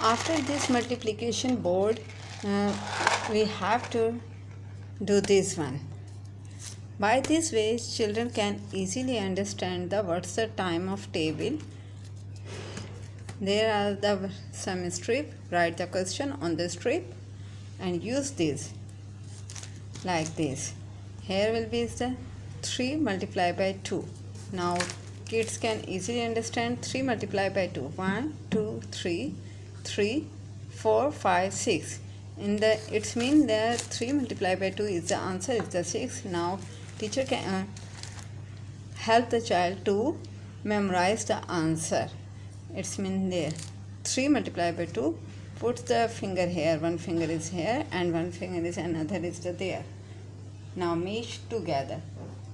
After this multiplication board, we have to do this one. By this way, children can easily understand what's the time of table. There are some strip. Write the question on the strip and use this like this. Here will be the 3 multiplied by 2. Now kids can easily understand 3 multiplied by 2. 1, 2, 3, 3, 4, 5, 6. It's mean that 3 multiplied by 2 is the answer is the 6. Now teacher can help the child to memorize the answer. It's mean there 3 multiplied by 2. Put the finger here. One finger is here and one finger is another is there. Now mesh together.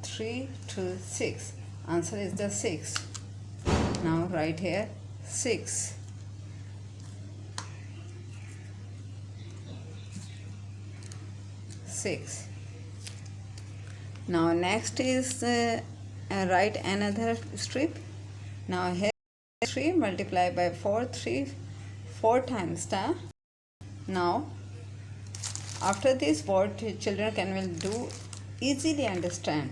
3 to 6. Answer is the 6. Now write here 6. Now next is write another strip. Now here 3 multiplied by 4, 4 times the. Now after this what children can will do easily understand.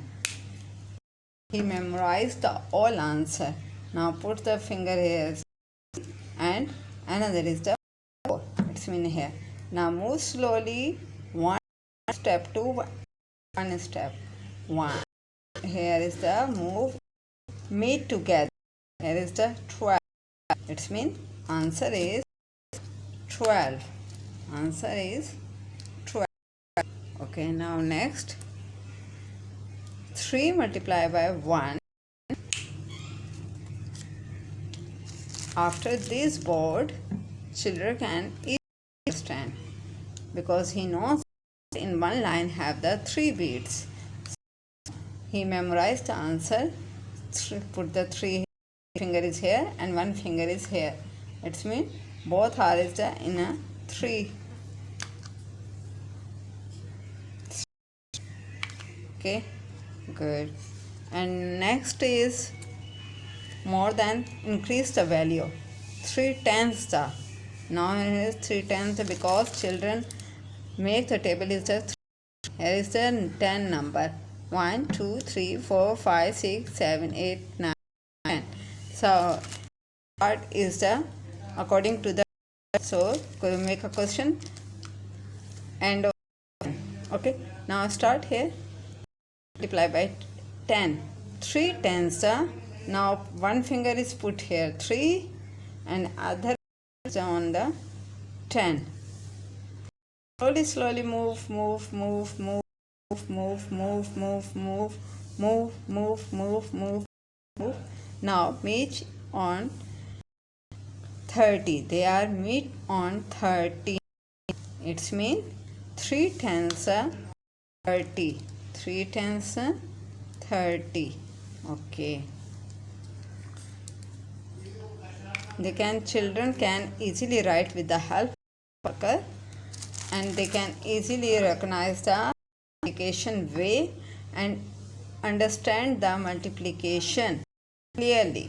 He memorized the all answer. Now put the finger here and another is the 4. It's mean here. Now move slowly 1 step to 1 step. 1. Here is the move meet together. Here is the 12. It's mean answer is 12. Answer is 12. Okay, now next 3 multiplied by 1. After this board, children can easily understand because he knows in one line have the 3 beads. He memorized the answer. Put the 3 finger is here and one finger is here. It's mean both are is the in a 3. Okay, good. And next is more than increase the value. 3/10 the. Now here is 3/10 because children make the table is the 3. Here is the 10 number. 1, 2, 3, 4, 5, 6, 7, 8, 9, 10. So part is the according to the. So make a question and okay. Now start here. Multiply by 10. 3/10 the. Now one finger is put here 3 and other is on the 10. Slowly move. Now meet on 30. They are meet on 30. It's mean 3/10 30. 3/10 30. Okay. Children can easily write with the help of marker and they can easily recognize the multiplication way and understand the multiplication clearly.